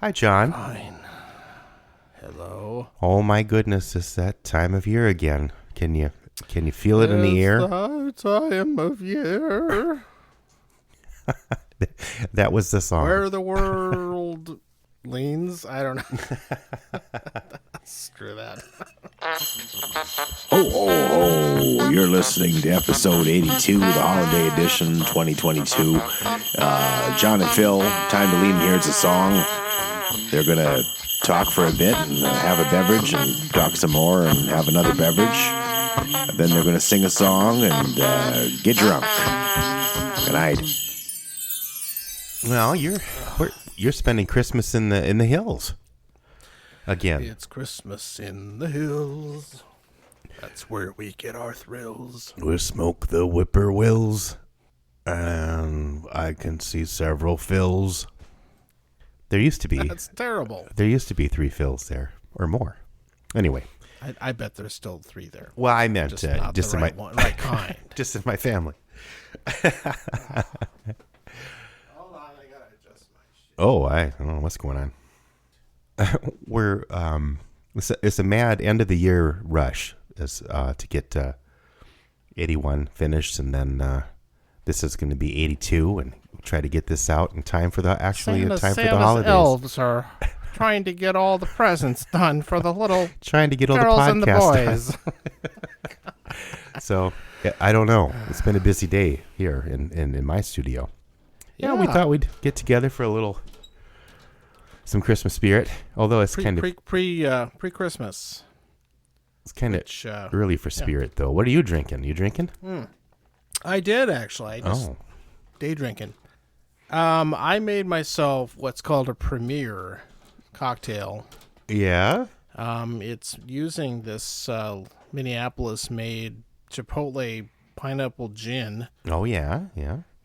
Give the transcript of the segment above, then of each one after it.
Hi, John. Fine. Hello. Oh my goodness, it's that time of year again. Can you feel it in the air? It's the time of year That was the song. where the world leans. I don't know. Screw that. Oh, you're listening to episode 82, the holiday edition 2022. John and Phil, time to lean. Here's a song. They're going to talk for a bit and have a beverage and talk some more and have another beverage. And then they're going to sing a song and get drunk. Good night. Well, you're spending Christmas in the hills again. It's Christmas in the hills. That's where we get our thrills. We smoke the whippoorwills, and I can see several fills. There used to be. That's terrible. There used to be 3 fills there or more. Anyway. I bet there's still 3 there. Well, I meant just not just the in right my one, right kind. just in my family. Hold on, I gotta adjust my shit. Oh, I don't know what's going on. We're it's a mad end of the year rush to get 81 finished, and then this is going to be 82, and we'll try to get this out in time for the Santa's holidays. Elves are trying to get all the presents done for the little Trying to get all the girls and the podcasts boys. done. So I don't know. It's been a busy day here in my studio. Yeah, we thought we'd get together for some Christmas spirit. Although it's pre-Christmas. It's kind of early for spirit, though. What are you drinking? You drinking? I did actually. I just day drinking. I made myself what's called a premier cocktail. Yeah. It's using this Minneapolis-made Chipotle pineapple gin. Oh yeah.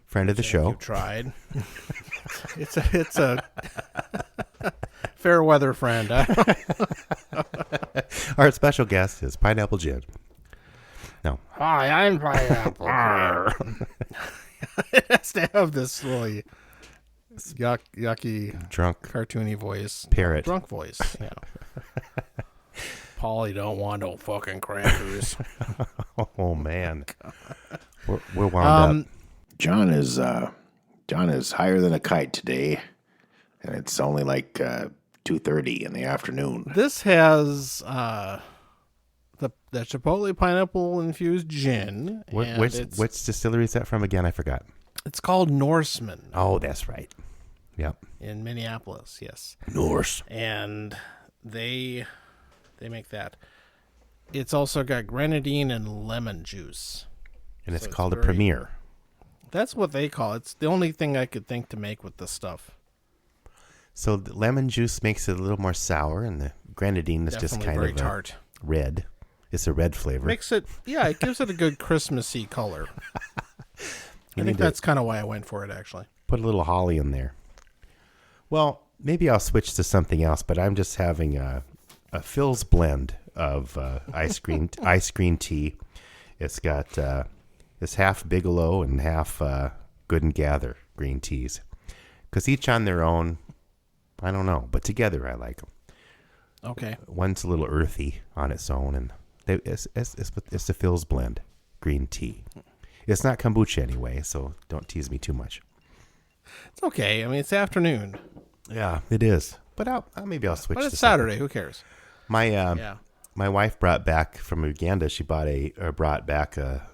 Friend of the show. You've tried. It's a fair weather friend. Our special guest is Pineapple Gin. No. Hi, I'm Pineapple. It has to have this really yucky, Drunk cartoony voice. parrot. Drunk voice, yeah. Polly don't want no fucking crackers. Oh man. We're wound up. John is higher than a kite today, and it's only like 2:30 in the afternoon. This has the Chipotle pineapple infused gin. Which distillery is that from again? I forgot. It's called Norseman. Oh, that's right. Yep. In Minneapolis, yes. Norse. And they make that. It's also got grenadine and lemon juice. And it's called a premier. That's what they call it. It's the only thing I could think to make with this stuff. So the lemon juice makes it a little more sour, and the grenadine is just kind very of tart. Red. It's a red flavor. It gives it a good Christmassy color. I think that's kind of why I went for it, actually. Put a little holly in there. Well, maybe I'll switch to something else, but I'm just having a Phil's blend of ice cream tea. It's got it's half Bigelow and half Good and Gather green teas. Because each on their own, I don't know, but together I like them. Okay. One's a little earthy on its own, and it's the Phil's blend green tea. It's not kombucha anyway, so don't tease me too much. It's okay. I mean, it's afternoon. Yeah, it is. But maybe I'll switch. But it's to Saturday. Who cares? My wife brought back from Uganda. She brought back a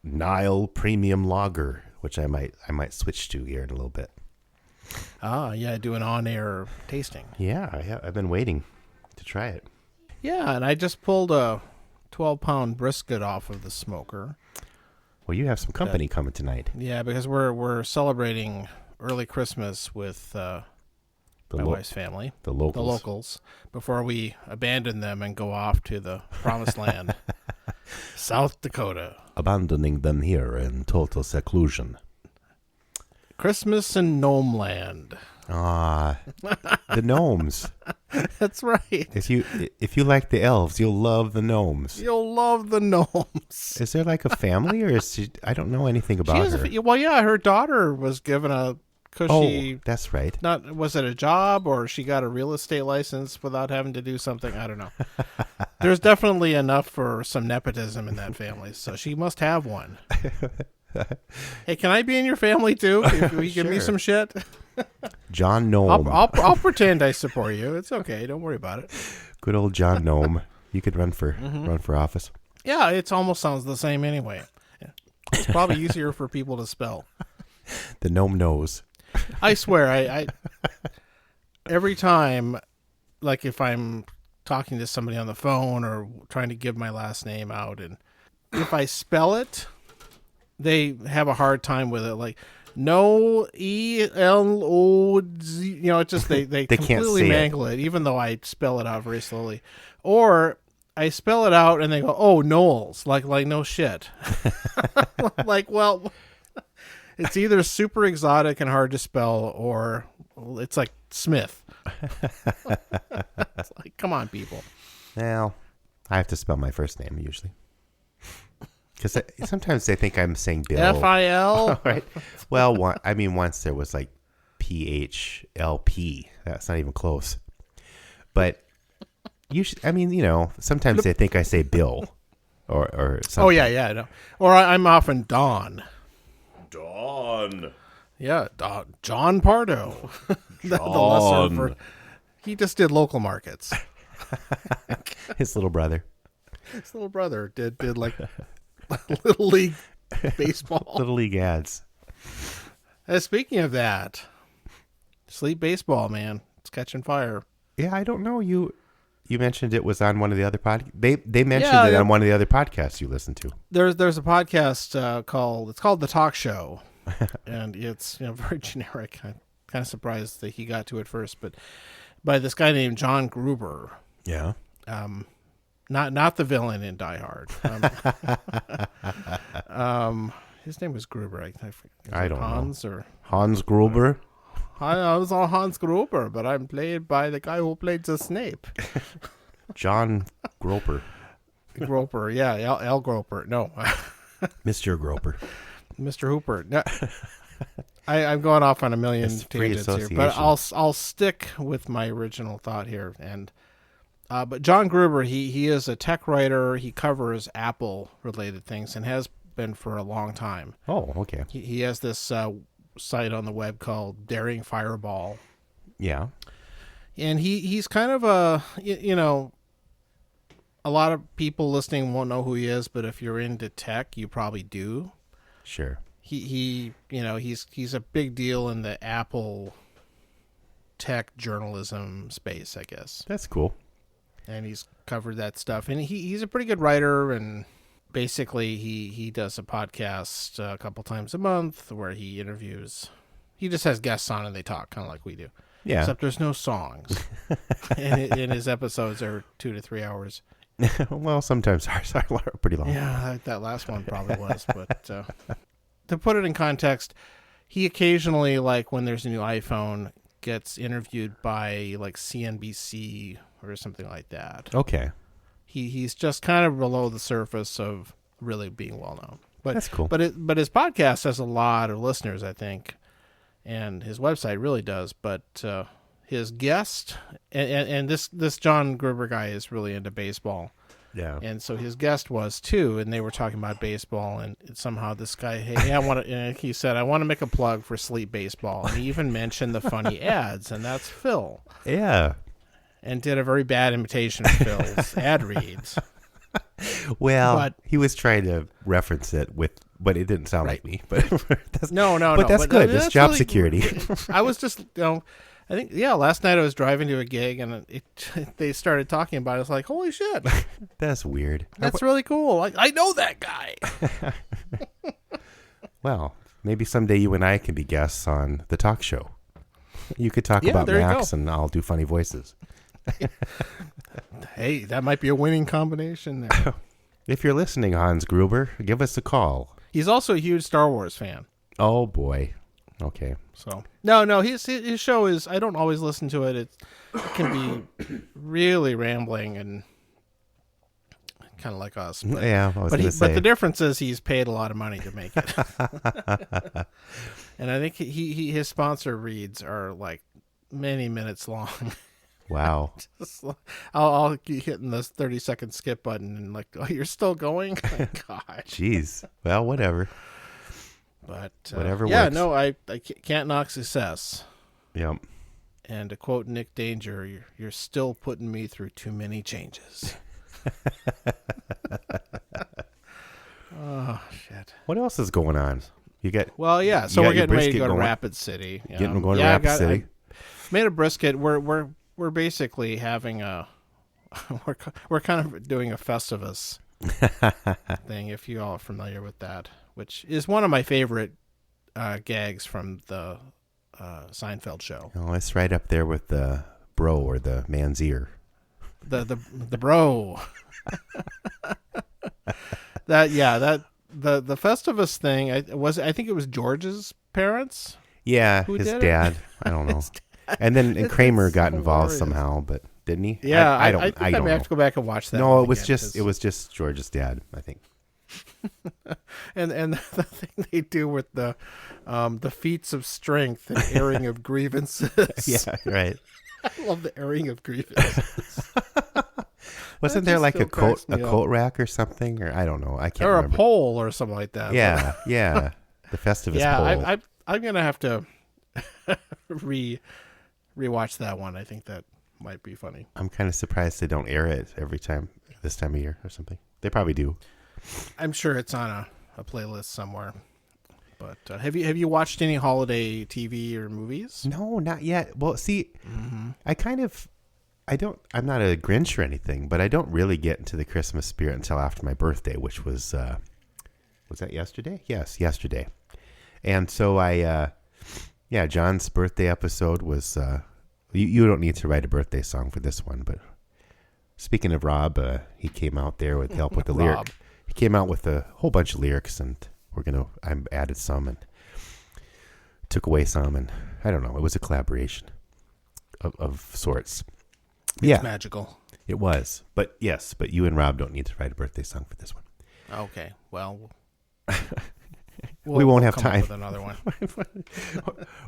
Nile Premium Lager, which I might switch to here in a little bit. Do an on-air tasting. Yeah, I've been waiting to try it. Yeah, and I just pulled a 12-pound brisket off of the smoker. Well, you have some company coming tonight. Yeah, because we're celebrating early Christmas with my wife's family, the locals, before we abandon them and go off to the promised land, South Dakota. Abandoning them here in total seclusion. Christmas in Gnome Land. The gnomes. That's right. If you like the elves, you'll love the gnomes. You'll love the gnomes. Is there like a family, or is she? I don't know anything about her. Well, yeah, her daughter was given a because she that's right. was it a job or she got a real estate license without having to do something? I don't know. There's definitely enough for some nepotism in that family, so she must have one. Hey, can I be in your family too? If you give me Sure. some shit, John Gnome. I'll pretend I support you. It's okay. Don't worry about it. Good old John Gnome. You could run for office. Yeah, it almost sounds the same anyway. It's probably easier for people to spell. The gnome knows. I swear, I every time, like if I'm talking to somebody on the phone or trying to give my last name out, and if I spell it, they have a hard time with it. Like no ELOZ, it's just they can't completely say mangle it, even though I spell it out very slowly. Or I spell it out and they go, "Oh, Knowles," like no shit. Like, well, it's either super exotic and hard to spell, or it's like Smith. It's like, come on, people. Well, I have to spell my first name usually. Because sometimes they think I'm saying Bill. FIL. Right. Well, once there was like PHLP. That's not even close. But sometimes they think I say Bill or something. Oh, yeah, no. Or I'm often Don. Dawn. Yeah, John Pardo. the lesser he just did local markets. His little brother. His little brother did like Little League baseball. Little League ads. Speaking of that, Sleep Baseball, man, it's catching fire. Yeah, I don't know. You mentioned it was on one of the other They mentioned it on one of the other podcasts you listened to. There's a podcast called The Talk Show, and it's very generic. I'm kind of surprised that he got to it first, but by this guy named John Gruber. Yeah. Not the villain in Die Hard. His name was Gruber. I don't Hans know. Or Hans Gruber. I was all Hans Gruber, but I'm played by the guy who played the Snape. John Groper. Groper, yeah, L. Groper. No, Mr. Groper. Mr. Hooper. No, I'm going off on a million It's free tangents here, association. but I'll stick with my original thought here. And but John Gruber, he is a tech writer. He covers Apple related things and has been for a long time. Oh, okay. He has this site on the web called Daring Fireball. Yeah. And he's kind of a lot of people listening won't know who he is, but if you're into tech, you probably do. Sure. He's a big deal in the Apple tech journalism space, I guess. That's cool. And he's covered that stuff. And he's a pretty good writer, and basically he does a podcast a couple times a month where he interviews. He just has guests on and they talk kind of like we do. Yeah. Except there's no songs. and his episodes are 2 to 3 hours. Well, sometimes ours are pretty long. Yeah, that last one probably was. But to put it in context, he occasionally, like when there's a new iPhone, gets interviewed by like CNBC or something like that. Okay. He's just kind of below the surface of really being well known. But that's cool. But his podcast has a lot of listeners, I think, and his website really does. But his guest and this John Gruber guy is really into baseball. Yeah. And so his guest was too, and they were talking about baseball, and somehow this guy, he said, I want to make a plug for Sleep Baseball, and he even mentioned the funny ads, and that's Phil. Yeah. And did a very bad imitation of Phil's ad reads. Well, he was trying to reference it but it didn't sound like me. But that's, no. But that's good. It's job really, security. I was just, I think, last night I was driving to a gig and they started talking about it. It's like, holy shit. That's weird. That's really cool. I know that guy. Well, maybe someday you and I can be guests on the talk show. You could talk about Max and I'll do funny voices. Hey, that might be a winning combination there. If you're listening, Hans Gruber, give us a call. He's also a huge Star Wars fan. Oh, boy. Okay. So no, his show is. I don't always listen to it. It can be really rambling and kind of like us. But, Yeah, I was going to say. But the difference is he's paid a lot of money to make it. And I think his sponsor reads are like many minutes long. Wow. I'll keep hitting this 30-second skip button and like, oh, you're still going? My God. Jeez. Well, whatever. But whatever yeah, works. no, I can't knock success. Yep. And to quote Nick Danger, you're still putting me through too many changes. Oh, shit. What else is going on? You get Well, yeah, so you we're got your getting ready to brisket go to going. Rapid City. Going to Rapid City. I made a brisket. We're basically having we're kind of doing a Festivus thing, if you all are familiar with that, which is one of my favorite gags from the Seinfeld show. Oh, it's right up there with the bro or the man's ear. The bro. The Festivus thing. I think it was George's parents. Yeah, Who his did it? dad. I don't know. And then Kramer got involved somehow, but didn't he? Yeah, I don't. I think I I don't may know. have to go back and watch that. No, one it was again, just 'cause- it was just George's dad, I think. and the thing they do with the feats of strength and airing of grievances. Yeah, right. I love the airing of grievances. Wasn't That there just like still a coat cracks me up. rack or something, or I don't know. I can't Or remember. a pole or something like that. Yeah, yeah. The Festivus Yeah, poll. I'm gonna have to rewatch that one. I think that might be funny. I'm kind of surprised they don't air it every time this time of year or something. They probably do. I'm sure it's on a playlist somewhere. But have you watched any holiday TV or movies? No, not yet. Well, see, I'm not a Grinch or anything, but I don't really get into the Christmas spirit until after my birthday, which was that yesterday? Yes, yesterday. And so John's birthday episode was, you don't need to write a birthday song for this one, but speaking of Rob, he came out there with help with the Rob. lyric. He came out with a whole bunch of lyrics, and I added some and took away some, and I don't know. It was a collaboration of sorts. It's magical. It was. But yes, you and Rob don't need to write a birthday song for this one. Okay, well, we won't have come up time. with another one.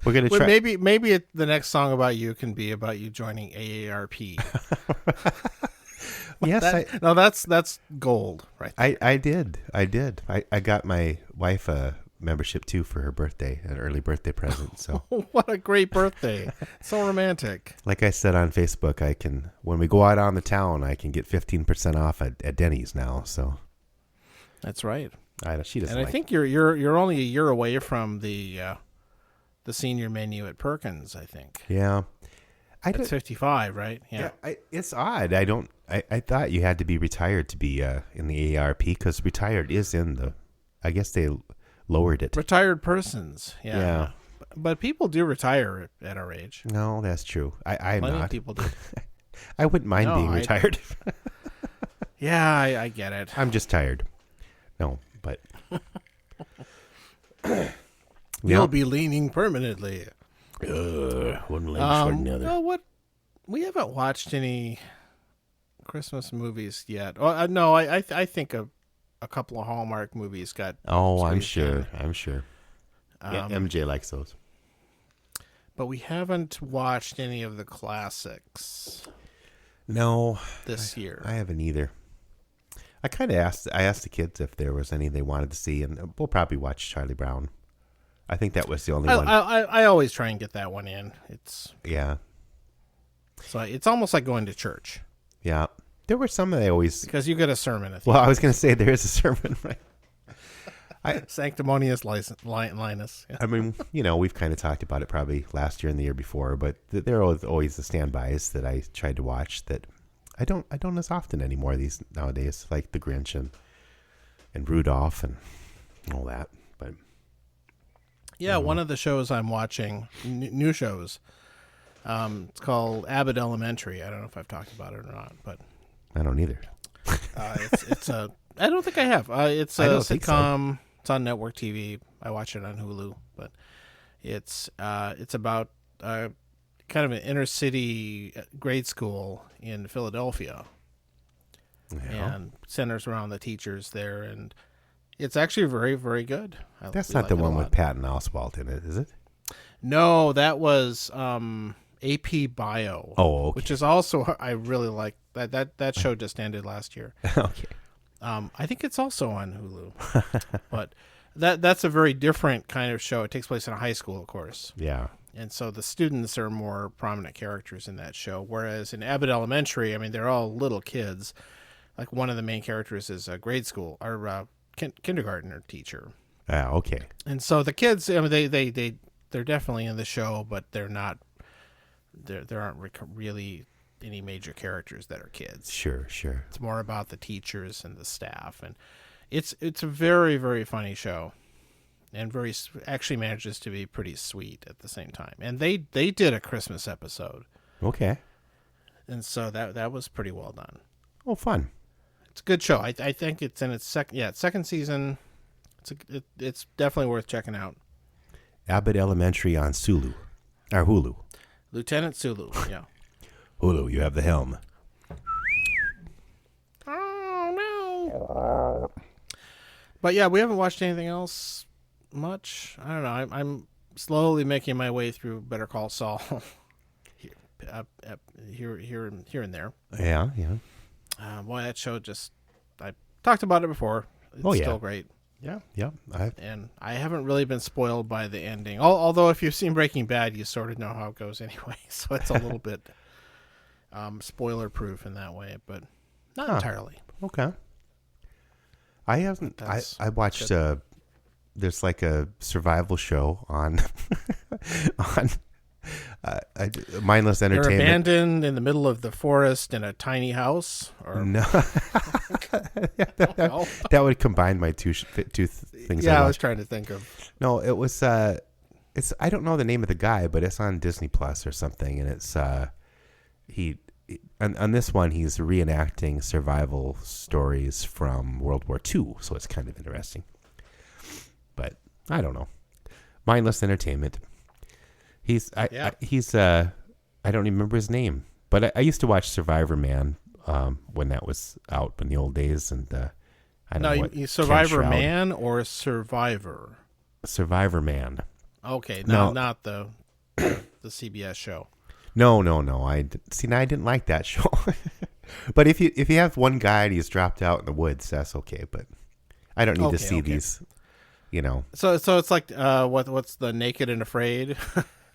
We're going to Well, try. maybe the next song about you can be about you joining AARP. Yes, No, that's gold, right? I did. I got my wife a membership too for her birthday, an early birthday present. So, What a great birthday! So romantic. like I said on Facebook, when we go out on the town, I can get 15% off at Denny's now. So That's right. she doesn't. And I like think you're only a year away from the senior menu at Perkins. I think. Yeah, That's 55, right? Yeah. it's odd. I thought you had to be retired to be in the AARP because retired is in the. I guess they lowered it. Retired persons. Yeah. Yeah. But people do retire at our age. No, that's true. I'm Plenty of not. people do. I wouldn't mind being retired. Yeah, I get it. I'm just tired. No, but You'll be leaning permanently. one leg short than the other. No, what? We haven't watched any Christmas movies yet. Oh, no, I think a couple of Hallmark movies got. Oh, I'm screen sure. I'm sure. Yeah, MJ likes those. But we haven't watched any of the classics No, this year. I haven't either. I kind of asked the kids if there was any they wanted to see, and we'll probably watch Charlie Brown. I think that was the only one. I always try and get that one in. It's almost like going to church Yeah. There were some that I always. because you get a sermon at the Well, I was going to say there is a sermon, right? Sanctimonious Linus. Yeah. I mean, we've kind of talked about it probably last year and the year before, but there are always the standbys that I tried to watch that I don't as often anymore these nowadays, like The Grinch and Rudolph and all that. But Yeah, one of the shows I'm watching, new shows, it's called Abbott Elementary. I don't know if I've talked about it or not, but I don't either. it's a. I don't think I have. It's a I don't think so. sitcom. It's on network TV. I watch it on Hulu, but it's about kind of an inner city grade school in Philadelphia, and centers around the teachers there, and it's actually very, very good. That's not the one with Patton Oswalt in it, is it? No, that was AP Bio. Oh, okay. Which is also, I really like that show just ended last year. Okay. I think it's also on Hulu, but that's a very different kind of show. It takes place in a high school, of course. Yeah. And so the students are more prominent characters in that show. Whereas in Abbott Elementary, I mean, they're all little kids. Like one of the main characters is a grade school or kindergartner teacher. Ah, okay. And so the kids, I mean, they're definitely in the show, but they're not. There aren't really any major characters that are kids. Sure. It's more about the teachers and the staff, and it's a very, very funny show, and actually manages to be pretty sweet at the same time. And they did a Christmas episode. Okay. And so that was pretty well done. Oh, fun. It's a good show. I think it's in its second season. It's definitely worth checking out. Abbott Elementary on Hulu. Lieutenant Sulu, yeah. Hulu, you have the helm. Oh, no. But yeah, we haven't watched anything else much. I don't know. I'm slowly making my way through Better Call Saul here and there. Yeah. Boy, that show I talked about it before. It's still great. Yeah. And I haven't really been spoiled by the ending. Although if you've seen Breaking Bad, you sort of know how it goes anyway. So it's a little bit spoiler-proof in that way, but not entirely. Okay. I haven't. I watched. There's like a survival show on Mindless Entertainment. You're abandoned in the middle of the forest in a tiny house? Or... No. that would combine my two things. Yeah, I was trying to think of. No, it was. It's. I don't know the name of the guy, but it's on Disney Plus or something, and it's. On this one, he's reenacting survival stories from World War II, so it's kind of interesting. But I don't know. Mindless Entertainment. I don't remember his name, but I used to watch Survivor Man when that was out in the old days, and I don't know what. Survivor Man or Survivor? Survivor Man. Okay, not the CBS show. No. I didn't like that show. But if you have one guy and he's dropped out in the woods, that's okay. But I don't need to see these. So it's like what's the Naked and Afraid?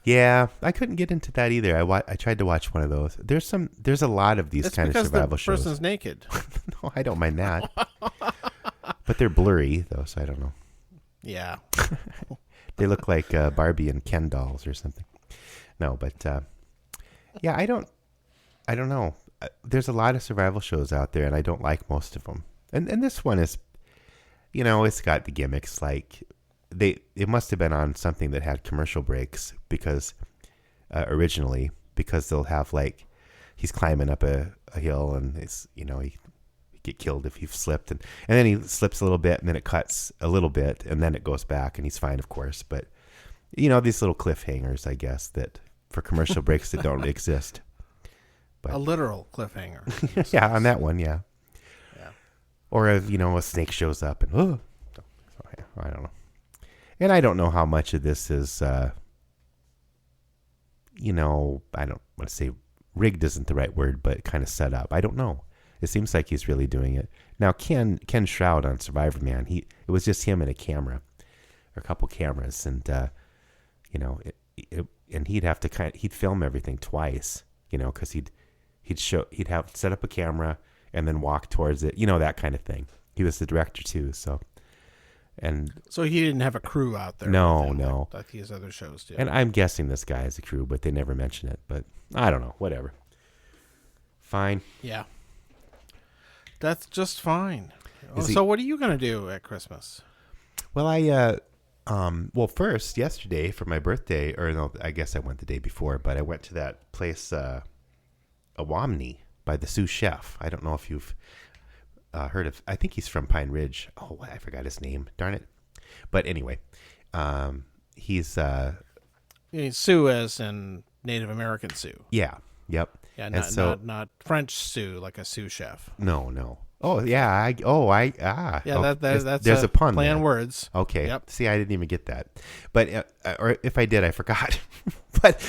Yeah, I couldn't get into that either. I tried to watch one of those. There's a lot of these kind of survival shows. The person's naked. No, I don't mind that. But they're blurry though, so I don't know. Yeah. They look like Barbie and Ken dolls or something. No, but yeah, I don't know. There's a lot of survival shows out there, and I don't like most of them. And this one is, it's got the gimmicks like. It must have been on something that had commercial breaks because originally they'll have like he's climbing up a hill and it's he get killed if you've slipped and then he slips a little bit and then it cuts a little bit and then it goes back and he's fine, of course, but these little cliffhangers, I guess, that for commercial breaks that don't exist. But a literal cliffhanger. Yeah, on that one, yeah. Or a snake shows up and I don't know. And I don't know how much of this is, I don't want to say rigged isn't the right word, but kind of set up. I don't know. It seems like he's really doing it. Now, Ken Shroud on Survivor Man, it was just him and a camera, or a couple cameras, and, and he'd have to he'd film everything twice, because he'd have set up a camera and then walk towards it, that kind of thing. He was the director too, so. And so he didn't have a crew out there. No. Like his other shows do. And I'm guessing this guy has a crew, but they never mention it. But I don't know. Whatever. Fine. Yeah. That's just fine. So what are you going to do at Christmas? Well, first, yesterday for my birthday, or no, I guess I went the day before, but I went to that place, Awamni, by the sous chef. I don't know if you've heard of. I think he's from Pine Ridge. Oh, I forgot his name. Darn it. But anyway, he's Sioux as in Native American Sioux. Yeah. Yep. Yeah, And not French sous, like a sous chef. No. Oh yeah, Yeah, that's there's a pun play there. on words. Okay. Yep. See, I didn't even get that, but or if I did, I forgot. But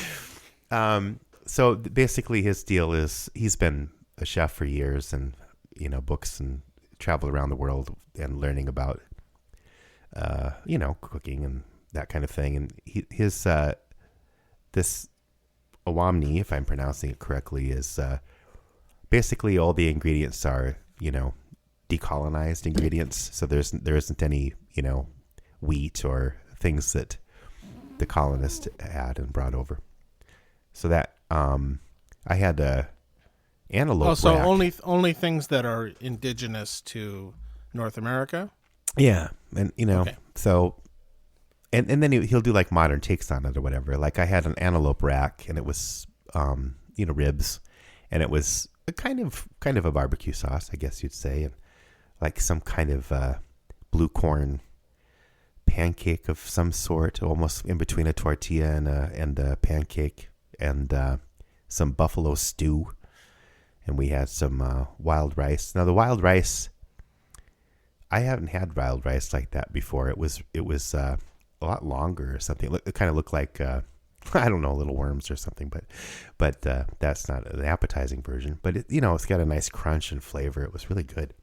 so basically, his deal is he's been a chef for years, and books and traveled around the world and learning about cooking and that kind of thing. And his this awamni, if I'm pronouncing it correctly, is basically all the ingredients are decolonized ingredients. So there isn't any wheat or things that the colonists had and brought over. So that I had a antelope. Oh, so rack. only things that are indigenous to North America. Yeah, and Okay. so. And then he'll do like modern takes on it or whatever. Like I had an antelope rack, and it was ribs, and it was a kind of a barbecue sauce, I guess you'd say, and like some kind of blue corn pancake of some sort, almost in between a tortilla and a pancake, and some buffalo stew, and we had some wild rice. Now the wild rice, I haven't had wild rice like that before. It was a lot longer or something. It kind of looked like I don't know, little worms or something, but that's not the appetizing version. But it's got a nice crunch and flavor. It was really good.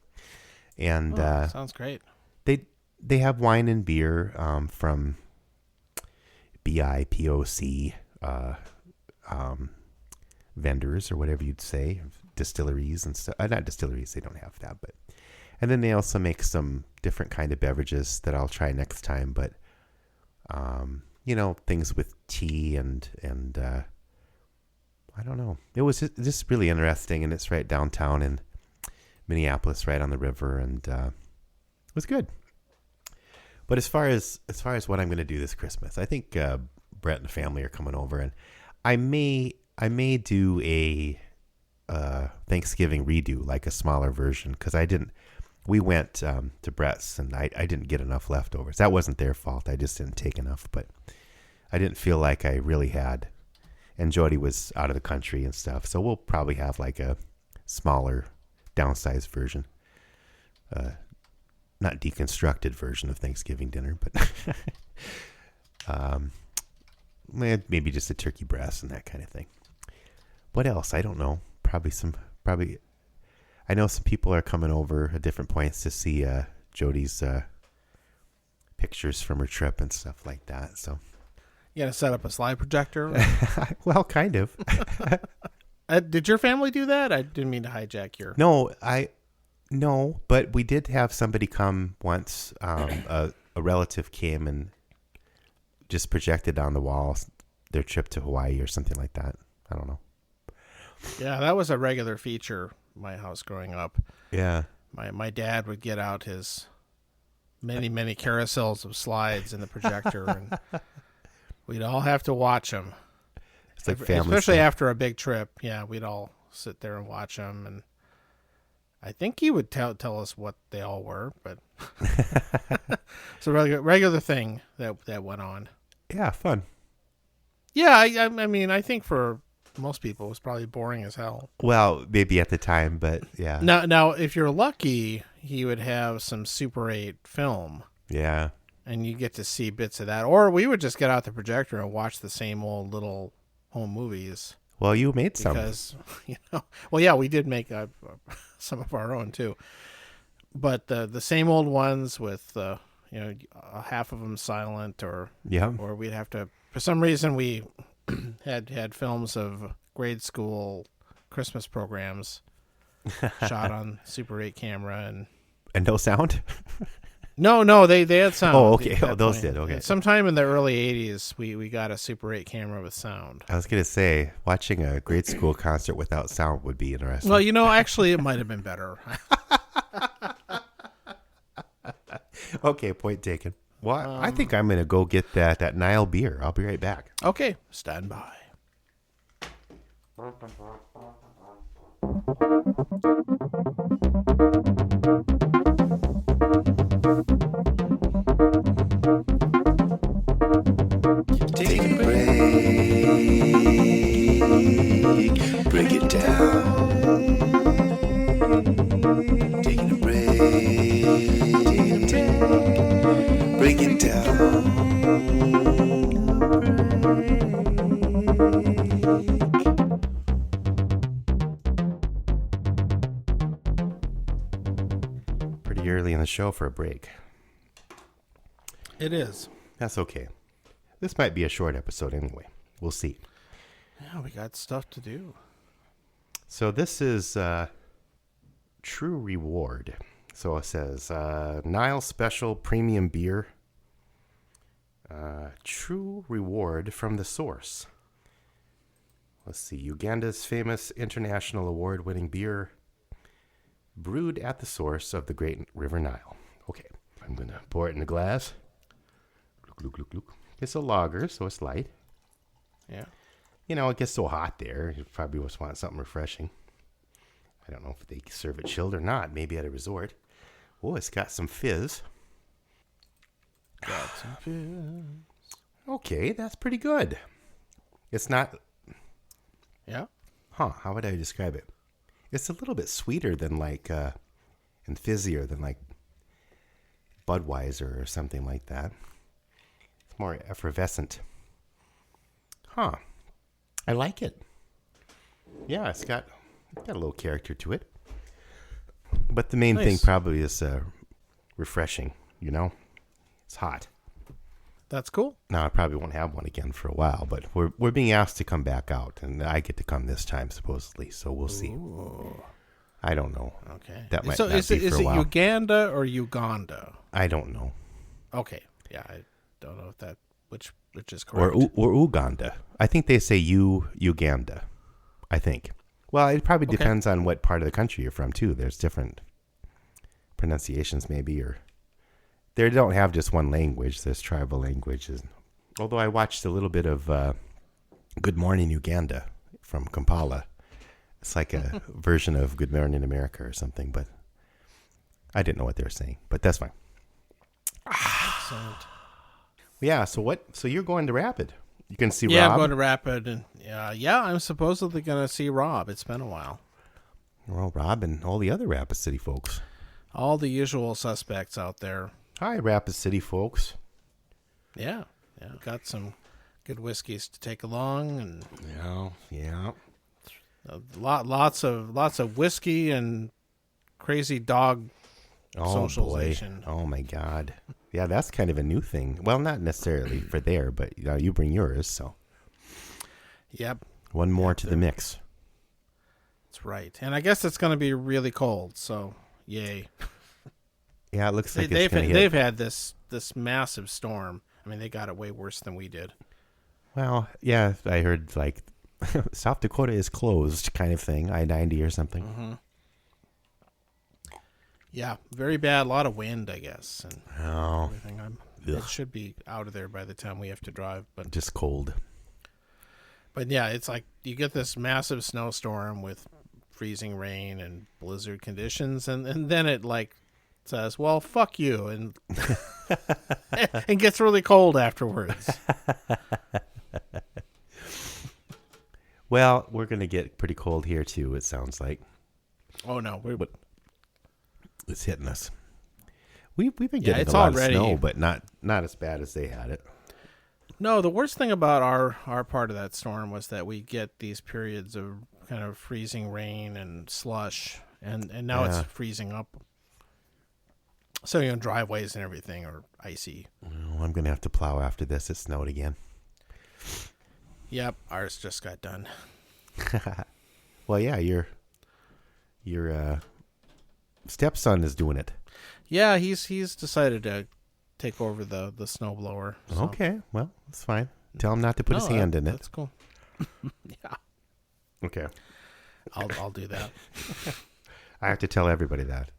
And Sounds great. They have wine and beer from BIPOC vendors or whatever you'd say, distilleries and stuff. Not distilleries, they don't have that, and then they also make some different kind of beverages that I'll try next time, but things with tea and I don't know. It was just really interesting, and it's right downtown in Minneapolis, right on the river, and it was good. But as far as what I'm going to do this Christmas, I think Brett and the family are coming over, and I may do a Thanksgiving redo, like a smaller version, because we went to Brett's, and I didn't get enough leftovers. That wasn't their fault. I just didn't take enough, but I didn't feel like I really had. And Jody was out of the country and stuff, so we'll probably have like a smaller, downsized version. Not deconstructed version of Thanksgiving dinner, but maybe just a turkey breast and that kind of thing. What else? I don't know. Probably. I know some people are coming over at different points to see Jody's pictures from her trip and stuff like that. So You gotta set up a slide projector. well, kind of. Did your family do that? I didn't mean to hijack your. No, but we did have somebody come once. A relative came and just projected on the wall their trip to Hawaii or something like that. I don't know. Yeah, that was a regular feature in my house growing up. Yeah. My dad would get out his many carousels of slides in the projector, and we'd all have to watch them. It's like family especially stuff. after a big trip. Yeah, we'd all sit there and watch them, and I think he would tell us what they all were, but it's a regular thing that went on. Yeah, fun. Yeah, I mean, I think for most people it was probably boring as hell. Well, maybe at the time, but yeah. Now, if you're lucky, he would have some Super 8 film. Yeah. And you get to see bits of that. Or we would just get out the projector and watch the same old little home movies. Well, you made some. Because, well, yeah, we did make some of our own too. But the same old ones with, half of them silent, or we'd have to, for some reason, we had films of grade school Christmas programs shot on Super 8 camera and no sound. No, they had sound. Oh, okay. Those did. Okay. Sometime in the early 80s, we got a Super 8 camera with sound. I was gonna say, watching a grade school concert without sound would be interesting. Well, actually, it might have been better. Okay, point taken. Well, I think I'm gonna go get that Nile beer. I'll be right back. Okay, stand by. Take a break. Break it down. Taking a break. Break it down. Pretty early in the show for a break. It is. That's okay. This might be a short episode anyway. We'll see. Yeah, we got stuff to do. So this is True Reward. So it says Nile Special Premium Beer. True Reward from the source. Let's see. Uganda's famous international award-winning beer brewed at the source of the Great River Nile. Okay. I'm going to pour it in a glass. Gluk, gluk, gluk. It's a lager, so it's light. Yeah. You know, it gets so hot there. You probably just want something refreshing. I don't know if they serve it chilled or not. Maybe at a resort. Oh, it's got some fizz. Got some fizz. Okay, that's pretty good. It's not... Yeah. Huh, how would I describe it? It's a little bit sweeter than like... and fizzier than like Budweiser or something like that. It's more effervescent. Huh. I like it. Yeah, it's got a little character to it. But the main thing probably is refreshing, you know? It's hot. That's cool. Now, I probably won't have one again for a while, but we're being asked to come back out, and I get to come this time, supposedly, so we'll see. Ooh. I don't know. Okay. That might so not is be it, for is a it while. Uganda or Uganda? I don't know. Okay. Yeah, I don't know if that which is correct. Or Uganda. I think they say Uganda, I think. Well, it probably depends on what part of the country you're from, too. There's different pronunciations, maybe, or they don't have just one language. There's tribal languages. Although I watched a little bit of Good Morning Uganda from Kampala. It's like a version of Good Morning America or something, but I didn't know what they were saying. But that's fine. Excellent. Yeah, so you're going to Rapid. You can see Yeah, Rob. I'm going to Rapid. And yeah, I'm supposedly going to see Rob. It's been a while. Well, Rob and all the other Rapid City folks. All the usual suspects out there. Hi, Rapid City folks. Yeah. Got some good whiskeys to take along, and Yeah. lots of whiskey and crazy dog socialization. Boy. Oh my God. Yeah, that's kind of a new thing. Well, not necessarily for there, but you bring yours, so Yep. one more to the mix. That's right. And I guess it's going to be really cold, so yay. Yeah, it looks like they've it's going to hit. they've had this massive storm. I mean, they got it way worse than we did. Well, yeah, I heard like South Dakota is closed kind of thing, I-90 or something. Mm-hmm. Yeah, very bad. A lot of wind, I guess, and everything. It should be out of there by the time we have to drive, but Just cold. But yeah, it's like you get this massive snowstorm with freezing rain and blizzard conditions, and then it like says, "Well, fuck you," and and gets really cold afterwards. Well, we're going to get pretty cold here too, it sounds like. Oh no, It's hitting us. We've been getting it's a lot already- of snow, but not as bad as they had it. no. The worst thing about our part of that storm was that we get these periods of kind of freezing rain and slush, and now it's Yeah. freezing up. So driveways and everything are icy. Oh, I'm going to have to plow after this. It snowed again. Yep, ours just got done. Well, yeah, your stepson is doing it. Yeah, he's decided to take over the snowblower. So. Okay, well, that's fine. Tell him not to put his hand in it. That's cool. Yeah, Okay. I'll do that. I have to tell everybody that.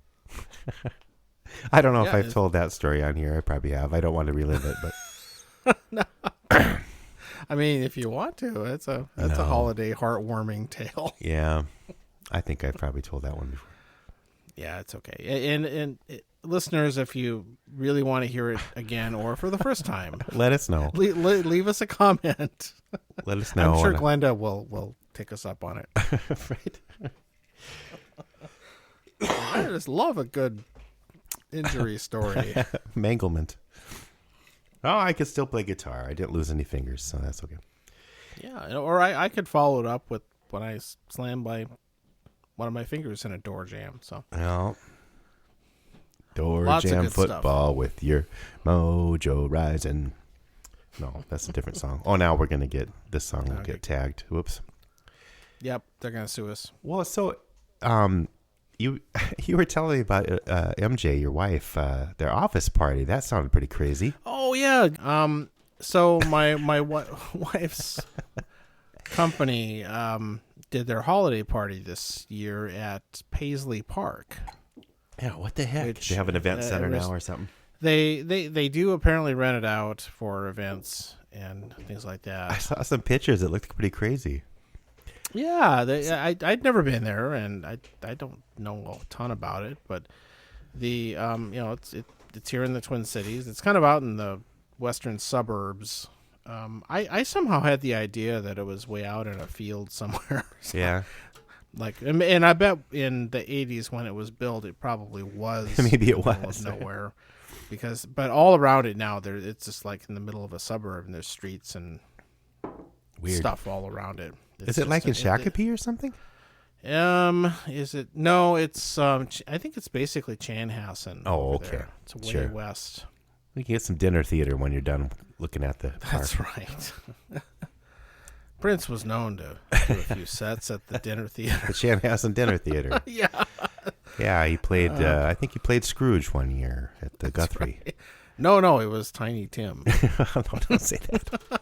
I don't know if Yeah, I've told that story on here. I probably have. I don't want to relive it, but I mean, if you want to, it's a holiday heartwarming tale. yeah, I think I've probably told that one before. Yeah, it's okay. And listeners, if you really want to hear it again or for the first time, Let us know. leave us a comment. Let us know. I'm sure Glenda will take us up on it. Right. I just love a good injury story. Manglement. Oh, I could still play guitar. I didn't lose any fingers, so that's okay. Yeah, or I could follow it up with when I slammed one of my fingers in a door jam. So Well, door Lots of jam good football stuff. with your mojo rising. No, that's a different song. Oh, now we're gonna get this song will Okay. get tagged. Whoops. Yep, they're gonna sue us. Well, so you were telling me about MJ, your wife, their office party. That sounded pretty crazy. Oh yeah. So my wife's company did their holiday party this year at Paisley Park. Yeah, what the heck? Which, They have an event center was- now or something. They do apparently rent it out for events and things like I that. saw some pictures. It looked pretty crazy. Yeah, I'd never been there, and I don't know a ton about it, but the it's here in the Twin Cities. It's kind of out in the western suburbs. I somehow had the idea that it was way out in a field somewhere. So, Yeah. and I bet in the 80s when it was built, it probably was. Maybe it in the middle was. of nowhere. But all around it now, it's just like in the middle of a suburb, and there's streets and Weird. stuff all around it. Is it like in Shakopee or something? Is it? No, it's I think it's basically Chanhassen. Oh, over okay. there. It's way Sure. west. We can get some dinner theater when you're done looking at the park. That's right. Prince was known to do a few sets at the dinner theater. The Chanhassen Dinner Theater. Yeah. Yeah, he played. I think he played Scrooge one year at the Guthrie. No, it was Tiny Tim. Don't say that.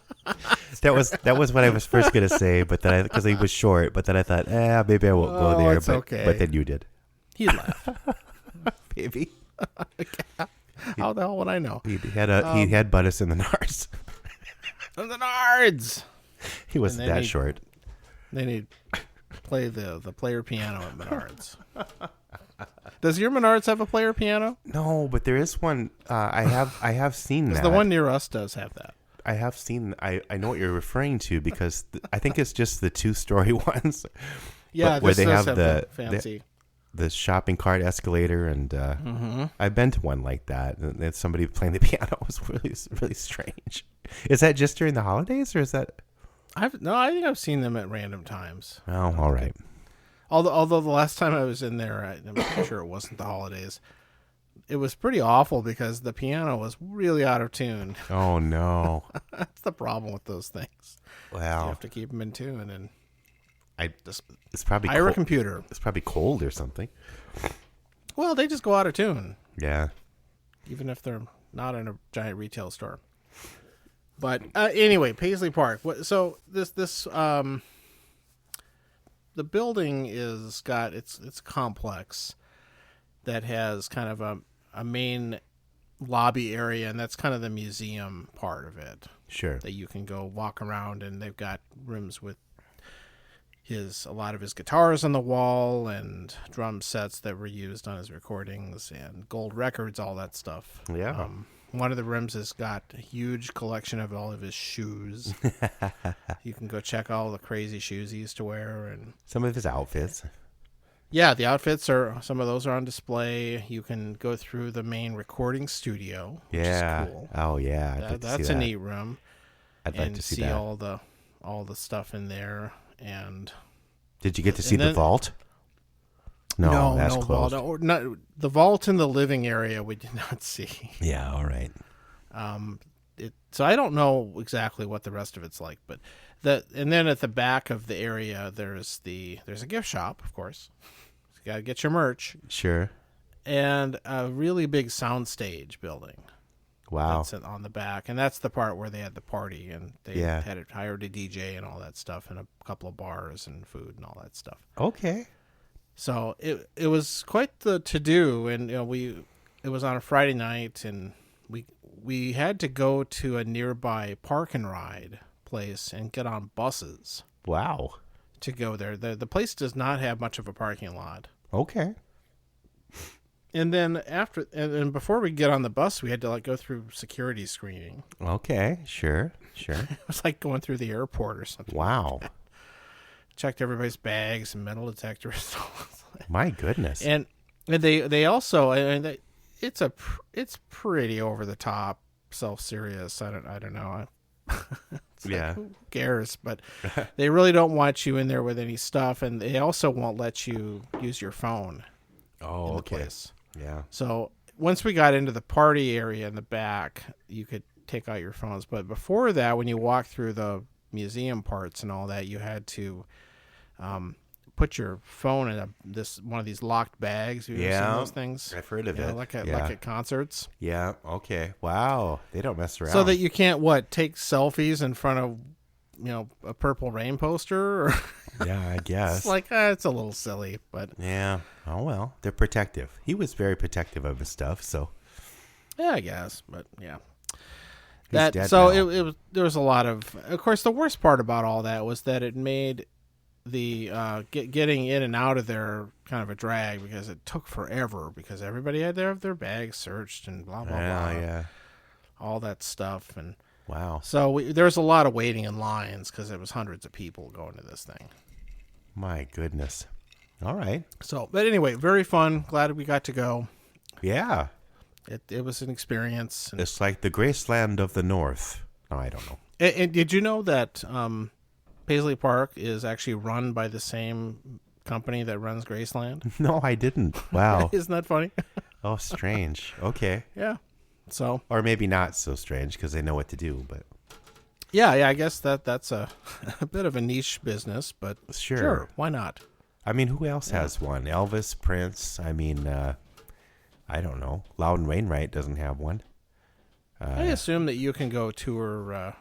That was what I was first gonna say, but then because he was short, but then I thought, maybe I won't go Oh, there. it's But okay. but then you did, He left. maybe. How the hell would I know? He had Buttus in the Nards. And the Nards. He wasn't And then that short. Then he'd play the player piano at Menards. Does your Menards have a player piano? No, but there is one. I have seen that. The one near us does have that. I have seen. I know what you're referring to because I think it's just the 2-story ones. Yeah, where this they does have the fancy. the shopping cart escalator, and I've been to one like that. And somebody playing the piano was really strange. Is that just during the holidays, or is that? I think I've seen them at random times. Oh, all right. Although the last time I was in there, I'm pretty sure it wasn't the holidays. It was pretty awful because the piano was really out of tune. Oh no! That's the problem with those things. You Wow. have to keep them in tune, and It's probably hire a cold. computer. It's probably cold or something. Well, they just go out of tune, Yeah. even if they're not in a giant retail store. But anyway, Paisley Park. So this the building is got it's complex that has kind of a main lobby area, and that's kind of the museum part of it Sure. that you can go walk around, and they've got rooms with a lot of his guitars on the wall and drum sets that were used on his recordings and gold records, all that stuff. Yeah. One of the rooms has got a huge collection of all of his shoes. You can go check all the crazy shoes he used to wear, and Some of his outfits. yeah, the outfits some of those are on display. You can go through the main recording studio, which Yeah. is cool. Oh yeah. I'd like to That's see a that. neat room, I'd like and to see see that. all the stuff in there. And Did you get to see and the then- vault? No, that's closed. Vault, not the vault in the living area. We did not see. Yeah. All right. So I don't know exactly what the rest of it's like, but and then at the back of the area there's a gift shop, of course. You gotta get your merch, Sure. and a really big soundstage building. Wow. That's on the back, and that's the part where they had the party, and they Yeah. had hired a DJ and all that stuff, and a couple of bars and food and all that stuff. Okay. So it was quite the to do, and it was on a Friday night, and we had to go to a nearby park and ride place and get on buses Wow. to go there. The place does not have much of a parking lot. Okay. And then and before we get on the bus, we had to go through security screening. Okay. Sure. Sure. It was like going through the airport or something. Wow. checked everybody's bags and metal detectors. My goodness. And they also, it's pretty over the top, self-serious. I don't know. Yeah. Who cares? But they really don't want you in there with any stuff, and they also won't let you use your phone. Oh, in the okay. place. Yeah. So once we got into the party area in the back, you could take out your phones. But before that, when you walk through the museum parts and all that, you had to put your phone in one of these locked bags. Have you ever seen those things? I've heard of it. Like at concerts. Yeah. Okay. Wow. They don't mess around. So that you can't take selfies in front of a Purple Rain poster. Or yeah, I guess. It's it's a little silly, but yeah. Oh well, they're protective. He was very protective of his stuff, so yeah, I guess. But yeah. He's dead so now. there was a lot of course, the worst part about all that was that it made the getting in and out of there kind of a drag, because it took forever, because everybody had to have their bags searched and blah blah blah, yeah, all that stuff. And wow, so there was a lot of waiting in lines because there was hundreds of people going to this thing. My goodness. All right. So, but anyway, very fun. Glad we got to go. Yeah, it was an experience. And it's like the Graceland of the North. No, I don't know. And did you know that Paisley Park is actually run by the same company that runs Graceland? No, I didn't. Wow. Isn't that funny? Oh, strange. Okay. Yeah. So. Or maybe not so strange because they know what to do, but. Yeah, I guess that's a bit of a niche business, but sure, why not? I mean, who else has one? Elvis, Prince. I mean, I don't know. Loudon Wainwright doesn't have one. I assume that you can go tour.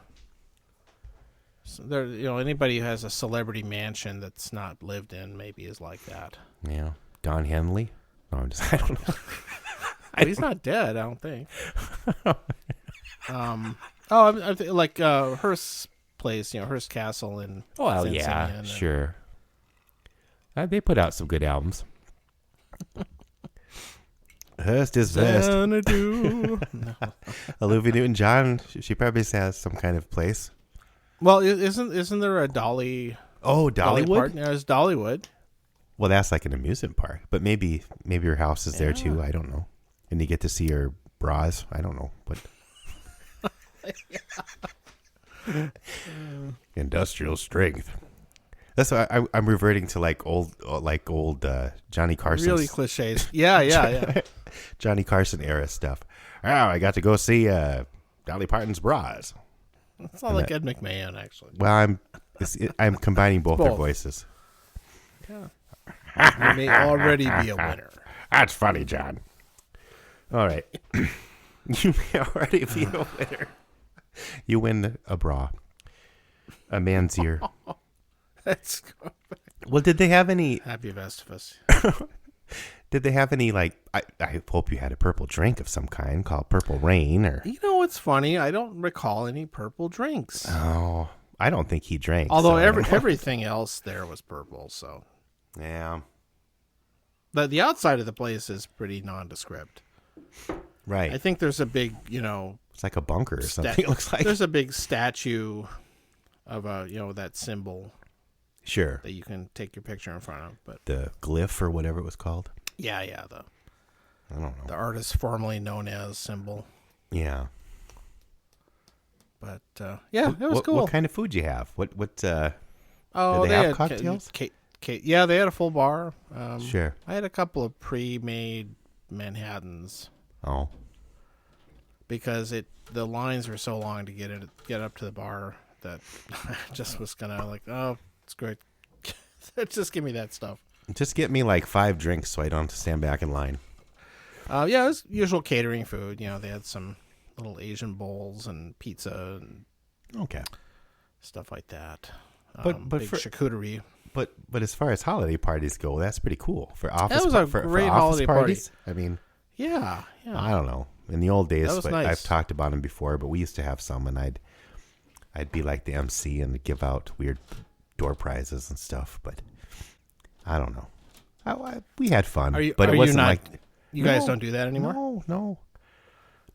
There, anybody who has a celebrity mansion that's not lived in maybe is like that. Yeah, Don Henley. No, I don't know. He's not dead, I don't think. I think like Hearst Place, Hearst Castle in. Oh, well, San yeah, Simeon sure. They put out some good albums. Hearst is best. Xanadu. Olivia Newton-John, she probably has some kind of place. Well, isn't there a Dolly? Oh, Dollywood? There's Dollywood. Well, that's like an amusement park, but maybe her house is there too. I don't know. And you get to see her bras. I don't know, but industrial strength. That's why I'm reverting to like old Johnny Carson. Really cliches. Yeah. Johnny Carson era stuff. Oh, I got to go see Dolly Parton's bras. It's not like Ed McMahon, actually. Well, I'm combining both their voices. Yeah. You may already be a winner. That's funny, John. All right. You may already be a winner. You win a bra. A man's ear. Let's go back. Well, did they have any... Happy Festivus. Did they have any, like... I hope you had a purple drink of some kind called Purple Rain, or... You know what's funny? I don't recall any purple drinks. Oh, I don't think he drank. Although so everything else there was purple, so... Yeah. But the outside of the place is pretty nondescript. Right. I think there's a big, It's like a bunker or something, it looks like. There's a big statue of that symbol. Sure. That you can take your picture in front of. But the glyph or whatever it was called. Yeah. I don't know. The artist formerly known as symbol. Yeah. But it was cool. What kind of food you have? What? Did they have had cocktails? Yeah, they had a full bar. Sure. I had a couple of pre-made Manhattans. Oh. Because the lines were so long to get up to the bar that I just was gonna oh, it's great. Just give me that stuff. Just get me like 5 drinks so I don't have to stand back in line. It was usual catering food. They had some little Asian bowls and pizza and stuff like that. But big charcuterie. But as far as holiday parties go, that's pretty cool for office. That was a great holiday parties. Party. I mean, yeah. I don't know. In the old days, but nice. I've talked about them before. But we used to have some, and I'd be like the MC and give out weird door prizes and stuff. But I don't know. We had fun, but it wasn't like you guys don't do that anymore. No.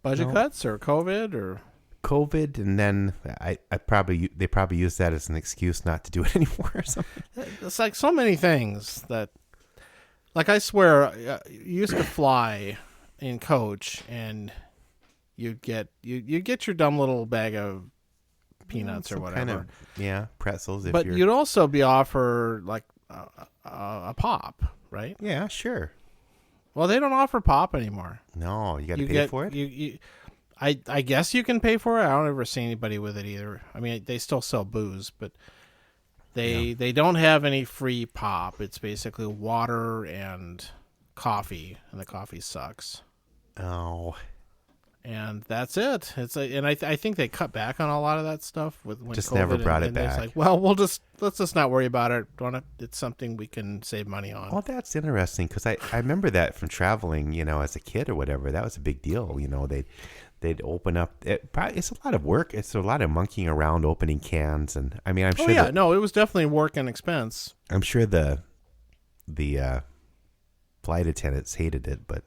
Budget cuts or COVID or COVID, and then they probably use that as an excuse not to do it anymore or something. It's like so many things that, like, I swear, you used to fly in coach, and you'd get your dumb little bag of peanuts or Some whatever. Kind of, pretzels. But you'd also be offered like a pop, right? Yeah, sure. Well, they don't offer pop anymore. No, you got to pay for it. I guess you can pay for it. I don't ever see anybody with it either. I mean, they still sell booze, but they don't have any free pop. It's basically water and coffee, and the coffee sucks. Oh, and that's it. I think they cut back on a lot of that stuff with when just COVID, never brought it and back. It's like, well, let's just not worry about it. It's something we can save money on. well, that's interesting because I remember that from traveling, as a kid or whatever. That was a big deal. They'd open up. It's a lot of work. It's a lot of monkeying around opening cans, and I mean, I'm sure. It was definitely work and expense. I'm sure the flight attendants hated it, but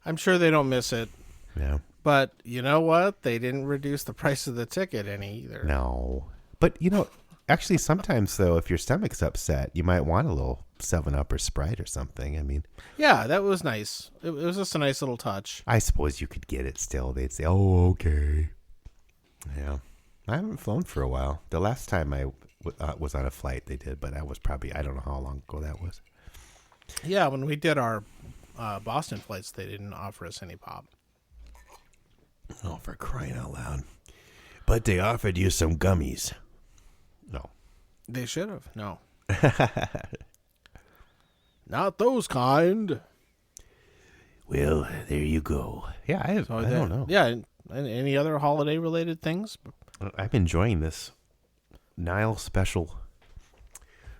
I'm sure they don't miss it. yeah, But you know what? They didn't reduce the price of the ticket any either. no. But actually, sometimes though, if your stomach's upset, you might want a little 7-Up or Sprite or something. I mean, Yeah, that was nice. It was just a nice little touch. I suppose you could get it still. They'd say, "Oh, okay." Yeah, I haven't flown for a while. The last time I was on a flight, they did, but I was probably, I don't know how long ago that was. Yeah, when we did our Boston flights, they didn't offer us any pop. Oh, for crying out loud! But they offered you some gummies. No, They should have. No. Not those kind. well, there you go. Yeah, I don't know. Yeah, and any other holiday-related things? I'm enjoying this Nile Special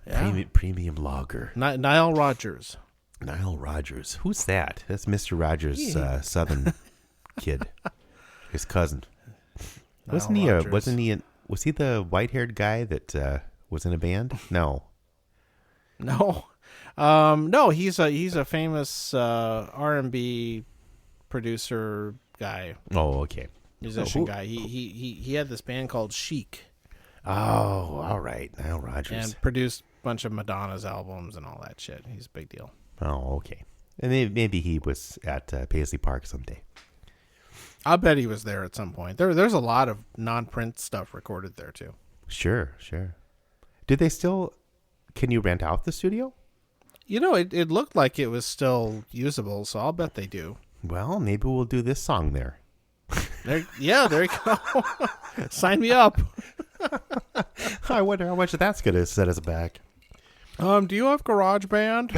Yeah. premium lager. Nile Rodgers. Nile Rodgers. Who's that? That's Mr. Rogers' southern kid. His cousin. Wasn't he? Was he the white-haired guy that was in a band? No. No. No, he's a famous R&B producer guy, Oh, okay. musician who- guy. He had this band called Chic Oh, all right. Nile Rodgers. and produced a bunch of Madonna's albums and all that shit. He's a big deal. Oh, okay. And maybe he was at Paisley Park someday. I bet he was there at some point. There's a lot of non-print stuff recorded there too. Sure. Did they still? Can you rent out the studio? It looked like it was still usable, so I'll bet they do. Well, maybe we'll do this song there. There you go. Sign me up. I wonder how much that's going to set us back. Do you have GarageBand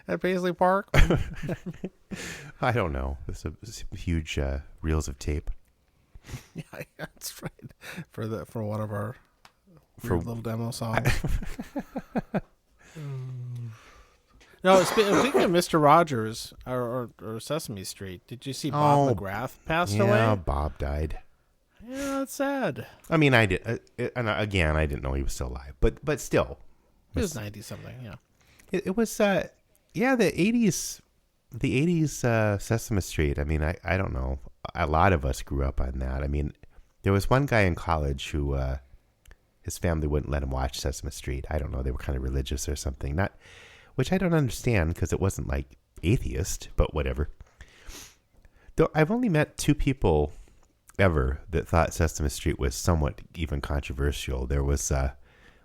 at Paisley Park? I don't know. It's a huge reels of tape. Yeah, that's right. For one of our weird little demo songs. No, speaking of Mr. Rogers or Sesame Street, did you see Bob McGrath passed Yeah, away? Bob died. Yeah, that's sad. I mean, I did. And again, I didn't know he was still alive. But still, He was 90-something, yeah. it was. The 80s. The 80s Sesame Street. I mean, I don't know. A lot of us grew up on that. I mean, there was one guy in college who his family wouldn't let him watch Sesame Street. I don't know. They were kind of religious or something. Which I don't understand because it wasn't like atheist, but whatever. Though I've only met 2 people ever that thought Sesame Street was somewhat even controversial. There was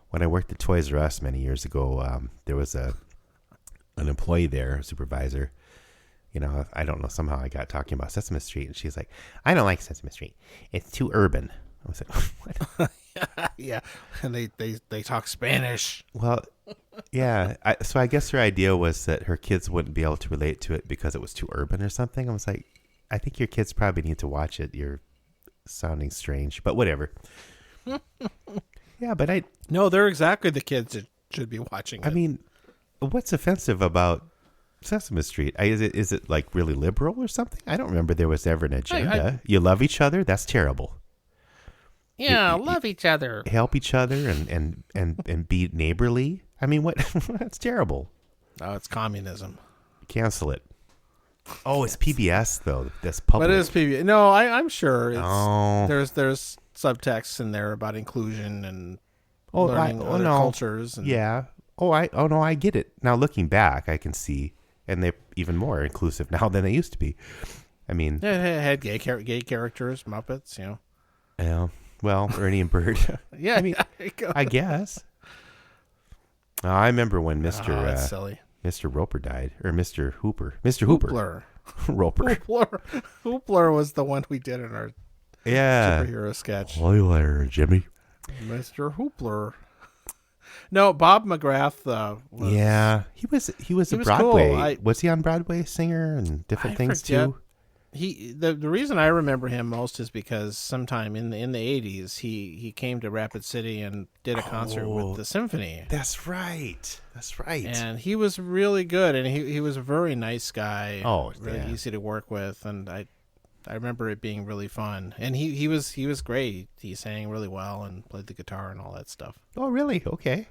when I worked at Toys R Us many years ago. There was an employee there, a supervisor. I don't know. Somehow I got talking about Sesame Street, and she's like, "I don't like Sesame Street. It's too urban." I was like, "What?" Yeah, and they talk Spanish. Well, yeah. So I guess her idea was that her kids wouldn't be able to relate to it because it was too urban or something. I was like, I think your kids probably need to watch it. You're sounding strange, but whatever. Yeah, but No, they're exactly the kids that should be watching it. I mean, what's offensive about Sesame Street? Is it like really liberal or something? I don't remember there was ever an agenda. You love each other? That's terrible. yeah, love each other. Help each other and be neighborly. I mean, what? That's terrible. Oh, it's communism. Cancel it. Oh, it's PBS though. That's public. But it is PBS. No, I'm sure Oh. there's subtext in there about inclusion and learning other cultures. And, yeah. Oh no, I get it. Now looking back, I can see, and they're even more inclusive now than they used to be. I mean, yeah, it had gay characters, Muppets, Yeah. Well, Ernie and Bert. Yeah, I mean, I guess. I remember when that's silly. Mr. Roper died, or Mr. Hooper. Mr. Hooper. Hoopler. Roper. Hoopler was the one we did in our superhero sketch. Hi there, Jimmy. Mr. Hoopler. No, Bob McGrath. He was a was Broadway. cool. Was he on Broadway singer and different things forget. too? The reason I remember him most is because sometime in the 80s he came to Rapid City and did a concert with the symphony. That's right. And he was really good, and he was a very nice guy. Oh, really yeah. easy to work with, and I remember it being really fun. And he was great. He sang really well and played the guitar and all that stuff. Oh, really? Okay.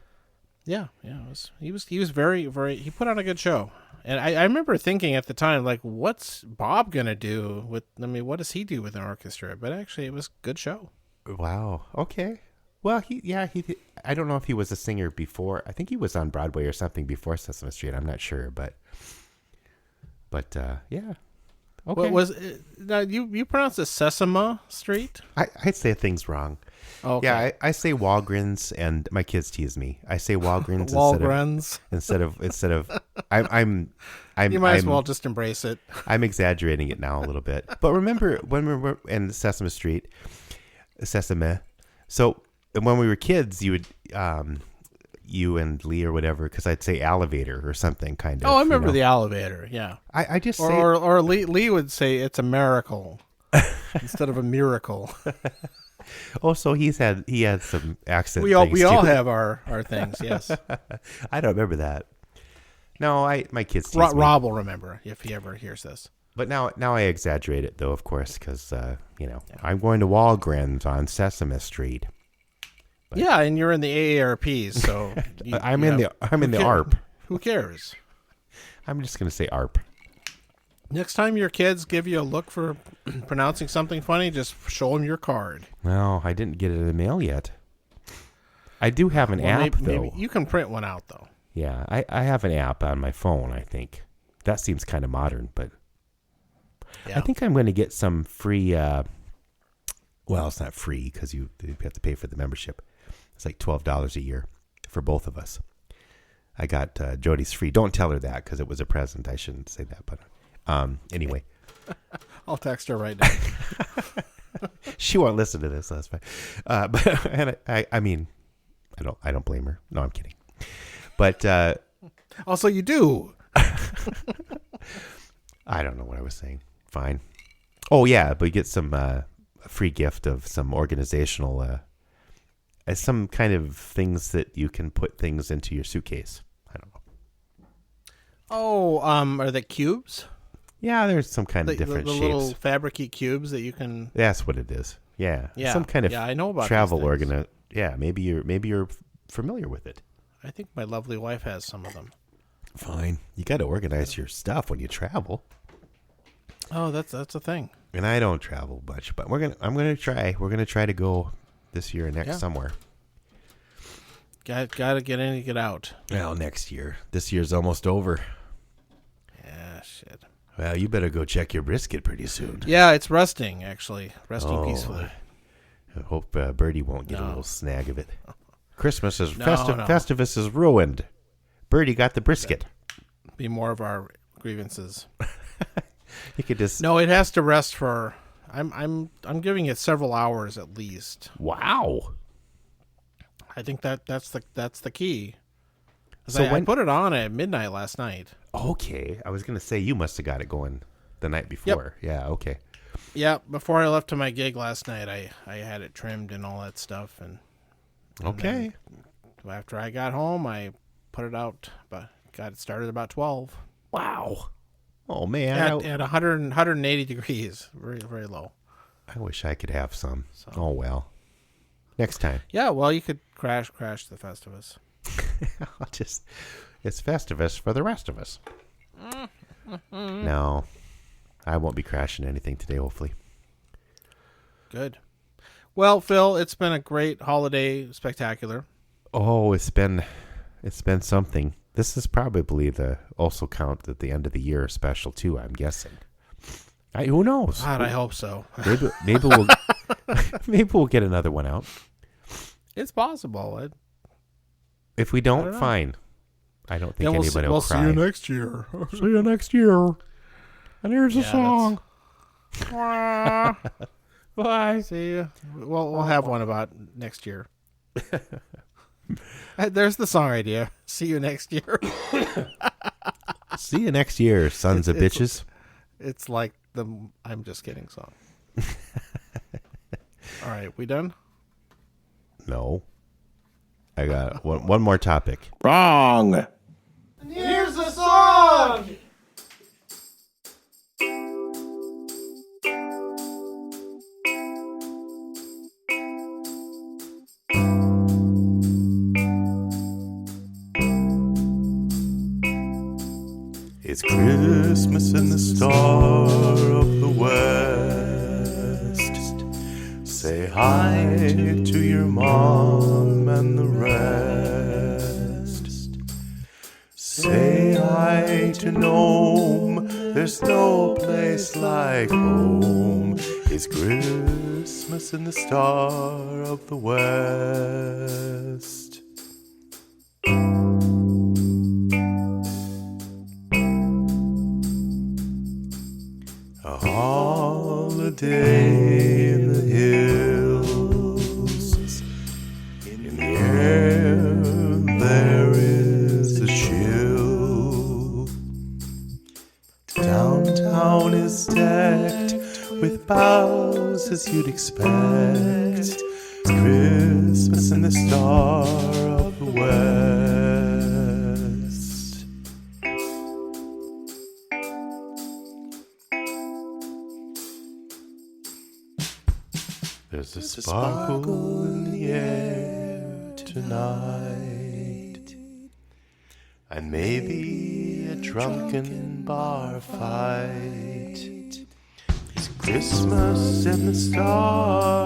Yeah. He was very, very. He put on a good show. And I remember thinking at the time, like, what's Bob gonna do with? I mean, what does he do with an orchestra? But actually, it was a good show. Wow. Okay. Well, he. I don't know if he was a singer before. I think he was on Broadway or something before Sesame Street. I'm not sure, but yeah. Okay. What was it? Now you pronounce it Sesame Street? I say things wrong. Okay. Yeah, I say Walgreens, and my kids tease me. I say Walgreens instead of I'm you might as well just embrace it. I'm exaggerating it now a little bit. But remember when we were in Sesame Street, Sesame. So when we were kids, you would you and Lee or whatever, because I'd say elevator or something kind of. Oh, I remember the elevator. Yeah. I just say or Lee would say it's a miracle instead of a miracle. Oh, so he had some accent. We all have our things. Yes. I don't remember that. No, my kids. Rob will remember if he ever hears this. But now I exaggerate it though, of course, because I'm going to Walgreens on Sesame Street. But, yeah, and you're in the AARP, so I'm in the AARP. Who cares? I'm just gonna say AARP. Next time your kids give you a look for pronouncing something funny, just show them your card. No, I didn't get it in the mail yet. I do have an app, though. Maybe you can print one out, though. Yeah, I have an app on my phone, I think. That seems kind of modern, but yeah. I think I'm going to get some free... well, it's not free because you have to pay for the membership. It's like $12 a year for both of us. I got Jody's free. Don't tell her that because it was a present. I shouldn't say that, but... anyway, I'll text her right now. She won't listen to this. That's fine. But and I mean, I don't blame her. No, I'm kidding. But also, you do. I don't know what I was saying. Fine. Oh yeah, but you get some a free gift of some organizational, some kind of things that you can put things into your suitcase. I don't know. Oh, are they cubes? Yeah, there's some kind of different the shapes. Little fabric-y cubes that you can... That's what it is. Yeah. Yeah. Some kind of I know about travel organ. Yeah, maybe you're familiar with it. I think my lovely wife has some of them. Fine. You got to organize your stuff when you travel. Oh, that's a thing. And I don't travel much, but I'm gonna try. We're gonna try to go this year or next somewhere. Got to get in and get out. Well, next year. This year's almost over. Yeah, shit. Well, you better go check your brisket pretty soon. Yeah, it's resting, actually. Resting peacefully. I hope Birdie won't get a little snag of it. Christmas is Festivus is ruined. Birdie got the brisket. Be more of our grievances. You could just... No, it has to rest for... I'm giving it several hours at least. Wow. I think that's the key. So I put it on at midnight last night. Okay. I was going to say you must have got it going the night before. Yep. Yeah, okay. Yeah, before I left to my gig last night, I had it trimmed and all that stuff. And okay. After I got home, I put it out, but got it started about 12. Wow. Oh, man. At 180 degrees. Very, very low. I wish I could have some. So. Oh, well. Next time. Yeah, well, you could crash the Festivus. It's Festivus for the rest of us. No. I won't be crashing anything today, hopefully. Good. Well, Phil, it's been a great holiday spectacular. Oh, it's been something. This is probably the also count at the end of the year special too, I'm guessing. Who knows? God, I hope so. Maybe we'll maybe we'll get another one out. It's possible. If we don't, fine. I don't think anybody will cry. We'll see you next year. See you next year. And here's a song. Bye. See you. We'll have one about next year. There's the song idea. See you next year. See you next year, sons of bitches. It's like the I'm just kidding song. All right, we done? No. I got one more topic. Wrong. And here's the song. It's Christmas in the star of the west. Say hi to your mom and the rest. Say hi to Nome, there's no place like home. It's Christmas in the star of the west. A holiday in the hills. In the air there is a chill. Downtown is decked with boughs as you'd expect. It's Christmas in the star of the west. There's a sparkle in the air tonight, and maybe a drunken bar fight. It's Christmas in the star